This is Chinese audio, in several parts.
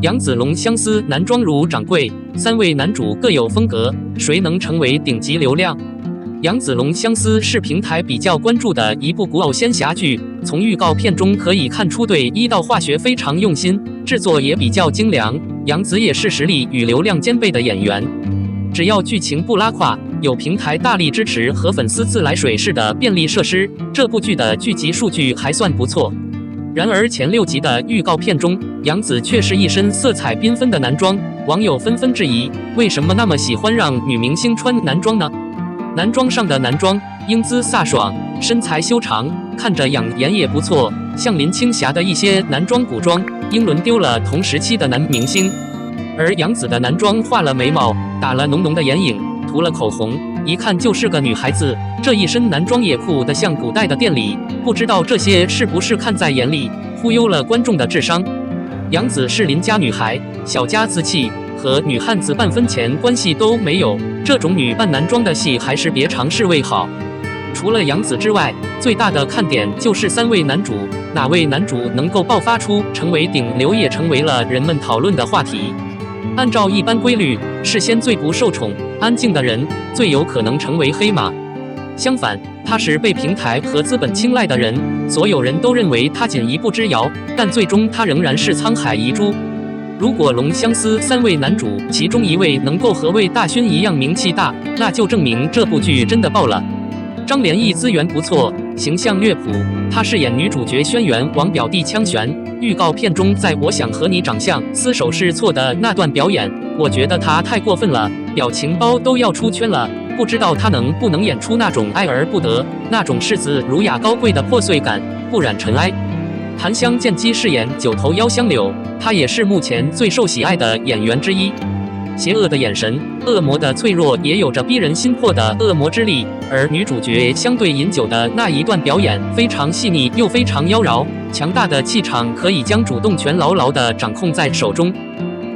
杨紫龙相思男装如掌柜，3位男主各有风格，谁能成为顶级流量？杨紫龙相思是平台比较关注的一部古偶仙侠剧，从预告片中可以看出对医道化学非常用心，制作也比较精良。杨紫也是实力与流量兼备的演员，只要剧情不拉胯，有平台大力支持和粉丝自来水式的便利设施，这部剧的剧集数据还算不错。然而前6集的预告片中，杨紫却是一身色彩缤纷的男装，网友纷纷质疑，为什么那么喜欢让女明星穿男装呢？男装上的男装，英姿飒爽，身材修长，看着养颜也不错，像林青霞的一些男装古装，英伦丢了同时期的男明星。而杨紫的男装画了眉毛，打了浓浓的眼影，涂了口红，一看就是个女孩子，这一身男装也酷得像古代的店里，不知道这些是不是看在眼里，忽悠了观众的智商。杨紫是邻家女孩，小家子气，和女汉子半分钱关系都没有，这种女扮男装的戏还是别尝试为好。除了杨紫之外，最大的看点就是3位男主，哪位男主能够爆发出成为顶流，也成为了人们讨论的话题。按照一般规律，事先最不受宠、安静的人，最有可能成为黑马。相反，他是被平台和资本青睐的人，所有人都认为他仅一步之遥，但最终他仍然是沧海遗珠。如果龙相思3位男主其中一位能够和魏大勋一样名气大，那就证明这部剧真的爆了。张连义资源不错，形象略朴，她饰演女主角轩辕王表弟枪玄。预告片中在我想和你长相厮守是错的那段表演，我觉得她太过分了，表情包都要出圈了，不知道她能不能演出那种爱而不得，那种视子儒雅高贵的破碎感，不染尘埃。檀香剑姬饰演九头妖香柳，她也是目前最受喜爱的演员之一。邪恶的眼神，恶魔的脆弱，也有着逼人心魄的恶魔之力。而女主角相对饮酒的那一段表演，非常细腻又非常妖娆，强大的气场可以将主动权牢牢地掌控在手中。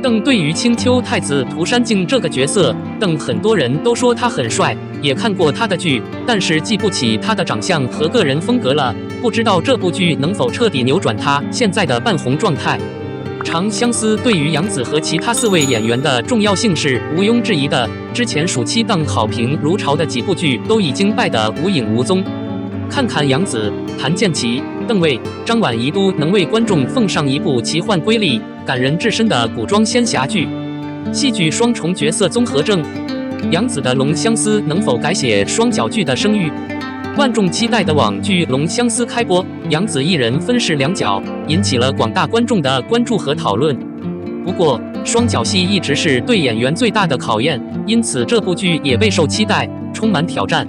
邓对于青丘太子涂山璟这个角色，邓很多人都说他很帅，也看过他的剧，但是记不起他的长相和个人风格了，不知道这部剧能否彻底扭转他现在的半红状态。长相思对于杨紫和其他4位演员的重要性是毋庸置疑的，之前暑期档好评如潮的几部剧都已经败得无影无踪。看看杨紫、谭健琪、邓为、张婉怡都能为观众奉上一部奇幻瑰丽、感人至深的古装仙侠剧。戏剧双重角色综合症，杨紫的龙相思能否改写双角剧的声誉？万众期待的网剧《龙相思》开播，杨紫一人分饰2角，引起了广大观众的关注和讨论。不过，双角戏一直是对演员最大的考验，因此这部剧也备受期待，充满挑战。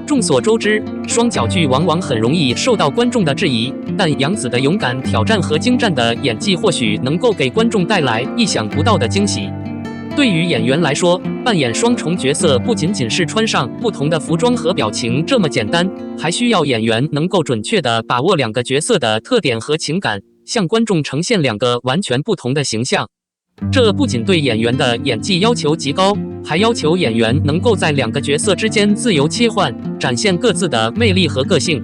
众所周知，双角剧往往很容易受到观众的质疑，但杨紫的勇敢挑战和精湛的演技或许能够给观众带来意想不到的惊喜。对于演员来说，扮演双重角色不仅仅是穿上不同的服装和表情这么简单，还需要演员能够准确地把握2个角色的特点和情感，向观众呈现2个完全不同的形象。这不仅对演员的演技要求极高，还要求演员能够在2个角色之间自由切换，展现各自的魅力和个性。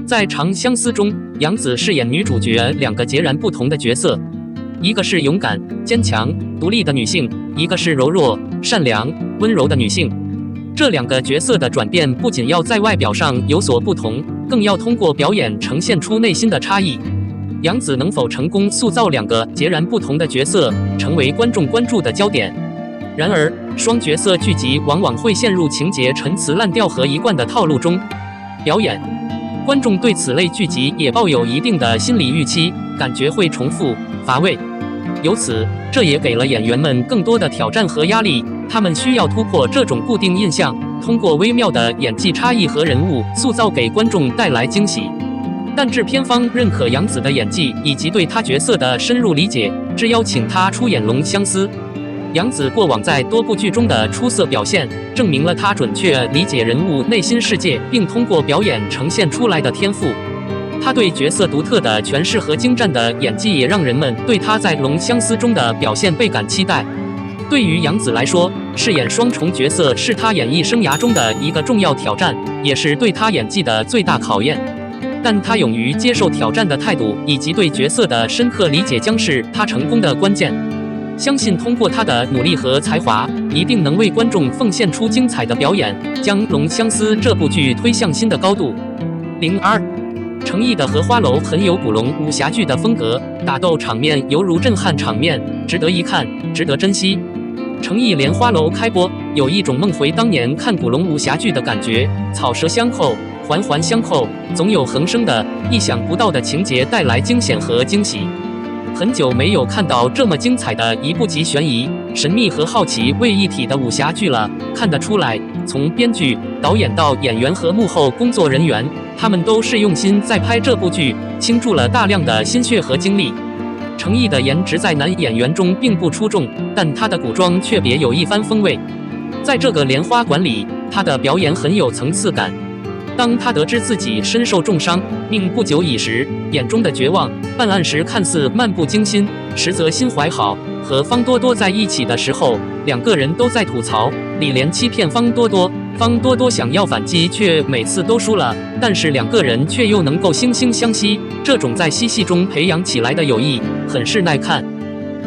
在《长相思》中，杨紫饰演女主角2个截然不同的角色，一个是勇敢、坚强、独立的女性，一个是柔弱、善良、温柔的女性。这2个角色的转变不仅要在外表上有所不同，更要通过表演呈现出内心的差异。杨紫能否成功塑造2个截然不同的角色，成为观众关注的焦点。然而，双角色剧集往往会陷入情节陈词滥调和一贯的套路中。表演，观众对此类剧集也抱有一定的心理预期，感觉会重复、乏味。由此，这也给了演员们更多的挑战和压力，他们需要突破这种固定印象，通过微妙的演技差异和人物塑造给观众带来惊喜。但制片方认可杨紫的演技以及对她角色的深入理解，只邀请她出演《龙相思》。杨紫过往在多部剧中的出色表现，证明了她准确理解人物内心世界，并通过表演呈现出来的天赋。她对角色独特的诠释和精湛的演技，也让人们对她在《龙相思》中的表现倍感期待。对于杨紫来说，饰演双重角色是她演艺生涯中的一个重要挑战，也是对她演技的最大考验。但他勇于接受挑战的态度以及对角色的深刻理解将是他成功的关键。相信通过他的努力和才华，一定能为观众奉献出精彩的表演，将《龙相思》这部剧推向新的高度。02程毅的荷花楼很有古龙武侠剧的风格，打斗场面犹如震撼场面，值得一看，值得珍惜。程毅莲花楼开播，有一种梦回当年看古龙武侠剧的感觉，草蛇相扣，环环相扣，总有横生的、意想不到的情节带来惊险和惊喜。很久没有看到这么精彩的一部集悬疑、神秘和好奇为一体的武侠剧了。看得出来，从编剧、导演到演员和幕后工作人员，他们都是用心在拍这部剧，倾注了大量的心血和精力。程毅的颜值在男演员中并不出众，但他的古装却别有一番风味。在这个莲花馆里，他的表演很有层次感。当他得知自己身受重伤，命不久矣时，眼中的绝望；办案时看似漫不经心，实则心怀好。和方多多在一起的时候，两个人都在吐槽李莲欺骗方多多，方多多想要反击，却每次都输了，但是两个人却又能够惺惺相惜。这种在嬉戏中培养起来的友谊，很是耐看。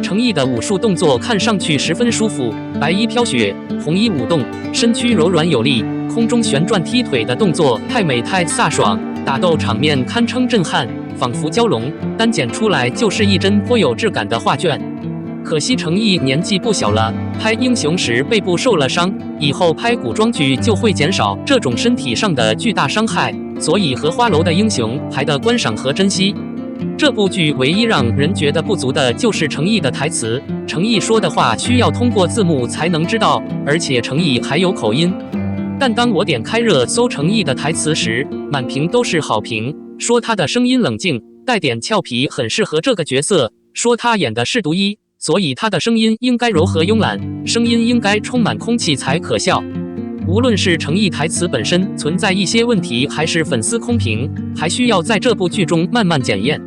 程毅的武术动作看上去十分舒服，白衣飘雪，红衣舞动，身躯柔软有力，空中旋转踢腿的动作太美太飒爽，打斗场面堪称震撼，仿佛蛟龙，单剪出来就是一帧颇有质感的画卷。可惜程毅年纪不小了，拍英雄时背部受了伤，以后拍古装剧就会减少这种身体上的巨大伤害，所以荷花楼的英雄还得观赏和珍惜。这部剧唯一让人觉得不足的就是程毅的台词，程毅说的话需要通过字幕才能知道，而且程毅还有口音。但当我点开热搜程毅的台词时，满屏都是好评，说他的声音冷静，带点俏皮，很适合这个角色，说他演的是毒医，所以他的声音应该柔和慵懒，声音应该充满空气才可笑。无论是程毅台词本身存在一些问题，还是粉丝空评，还需要在这部剧中慢慢检验。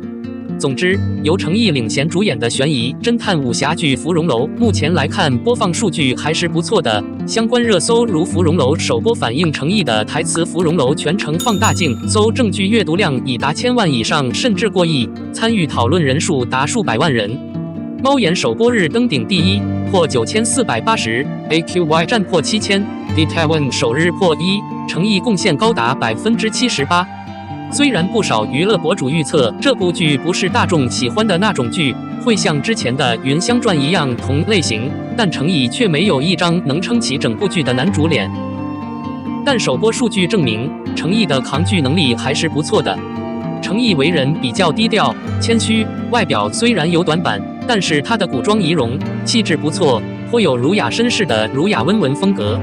总之，由程毅领衔主演的悬疑侦探武侠剧《芙蓉楼》，目前来看播放数据还是不错的。相关热搜如芙蓉楼首播反映程毅的台词，芙蓉楼全程放大镜搜证据阅读量已达1000万以上，甚至过亿，参与讨论人数达数百万人。猫眼首播日登顶第一，破9480，AQY 战破7000，Detailon 首日破1，程毅贡献高达78%。虽然不少娱乐博主预测这部剧不是大众喜欢的那种剧，会像之前的《云香传》一样同类型，但程毅却没有一张能撑起整部剧的男主脸。但首播数据证明，程毅的扛剧能力还是不错的。程毅为人比较低调、谦虚，外表虽然有短板，但是他的古装仪容、气质不错，颇有儒雅绅士的儒雅温文风格。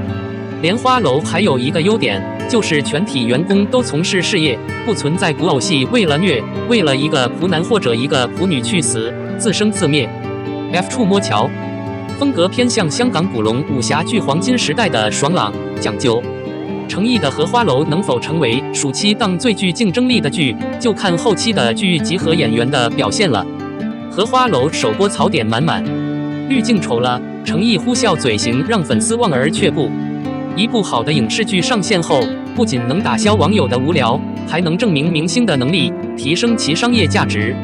莲花楼还有一个优点，就是全体员工都从事事业，不存在古偶戏为了虐，为了一个仆男或者一个仆女去死，自生自灭。F 触摸桥风格偏向香港古龙武侠剧黄金时代的爽朗讲究。程毅的荷花楼能否成为暑期档最具竞争力的剧，就看后期的剧集和演员的表现了。荷花楼首播槽点满满，滤镜丑了，程毅呼啸嘴型让粉丝望而却步。一部好的影视剧上线后，不仅能打消网友的无聊，还能证明明星的能力，提升其商业价值。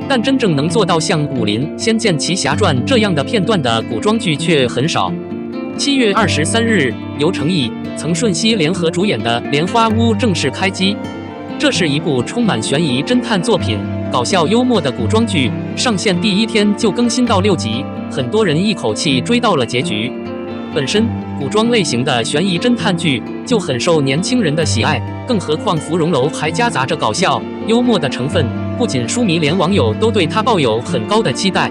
但真正能做到像《武林仙剑奇侠传》这样的片段的古装剧却很少。7月23日，由程毅、曾舜晞联合主演的《莲花坞》正式开机。这是一部充满悬疑侦探作品，搞笑幽默的古装剧，上线第一天就更新到6集，很多人一口气追到了结局。本身古装类型的悬疑侦探剧就很受年轻人的喜爱，更何况芙蓉楼还夹杂着搞笑幽默的成分，不仅书迷，连网友都对它抱有很高的期待。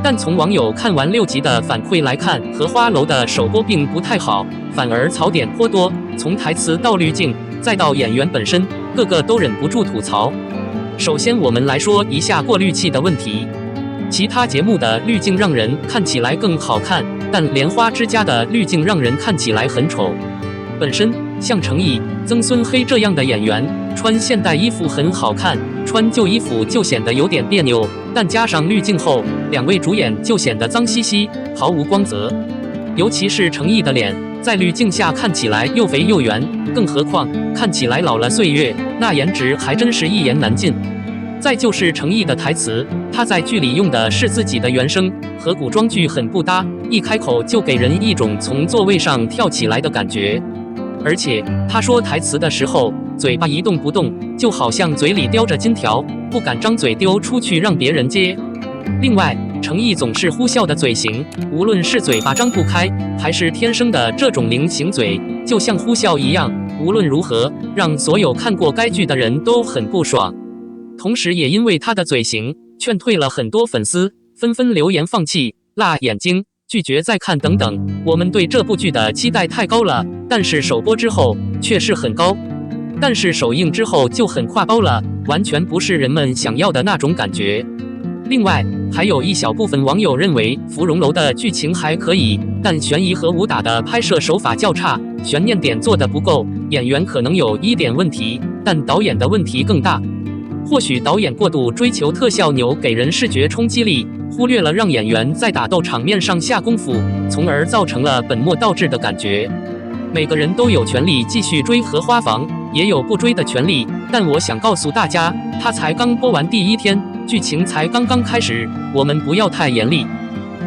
但从网友看完6集的反馈来看，荷花楼的首播并不太好，反而槽点颇多，从台词到滤镜再到演员本身，个个都忍不住吐槽。首先我们来说一下过滤器的问题。其他节目的滤镜让人看起来更好看，但莲花之家的滤镜让人看起来很丑。本身像程毅、曾孙黑这样的演员，穿现代衣服很好看，穿旧衣服就显得有点别扭，但加上滤镜后，2位主演就显得脏兮兮，毫无光泽。尤其是程毅的脸，在滤镜下看起来又肥又圆，更何况看起来老了岁月，那颜值还真是一言难尽。再就是程毅的台词，他在剧里用的是自己的原声，和古装剧很不搭，一开口就给人一种从座位上跳起来的感觉。而且他说台词的时候，嘴巴一动不动，就好像嘴里叼着金条，不敢张嘴丢出去让别人接。另外，程毅总是呼啸的嘴型，无论是嘴巴张不开，还是天生的这种菱形嘴，就像呼啸一样，无论如何，让所有看过该剧的人都很不爽。同时也因为他的嘴型，劝退了很多粉丝，纷纷留言放弃、辣眼睛、拒绝再看等等。我们对这部剧的期待太高了，但是首播之后确实很高，但是首映之后就很跨包了，完全不是人们想要的那种感觉。另外，还有一小部分网友认为芙蓉楼的剧情还可以，但悬疑和武打的拍摄手法较差，悬念点做得不够，演员可能有一点问题，但导演的问题更大。或许导演过度追求特效牛给人视觉冲击力，忽略了让演员在打斗场面上下功夫，从而造成了本末倒置的感觉。每个人都有权利继续追荷花房，也有不追的权利，但我想告诉大家，它才刚播完第1天，剧情才刚刚开始，我们不要太严厉。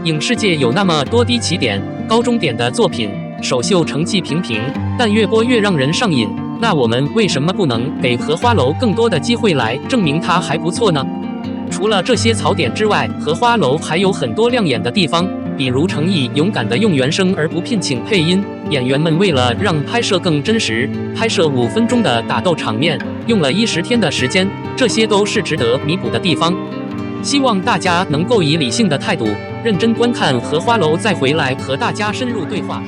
影视界有那么多低起点、高中点的作品，首秀成绩平平，但越播越让人上瘾。那我们为什么不能给荷花楼更多的机会来证明它还不错呢？除了这些槽点之外，荷花楼还有很多亮眼的地方，比如程毅勇敢地用原声而不聘请配音，演员们为了让拍摄更真实，拍摄5分钟的打斗场面，用了10天的时间，这些都是值得弥补的地方。希望大家能够以理性的态度，认真观看荷花楼，再回来和大家深入对话。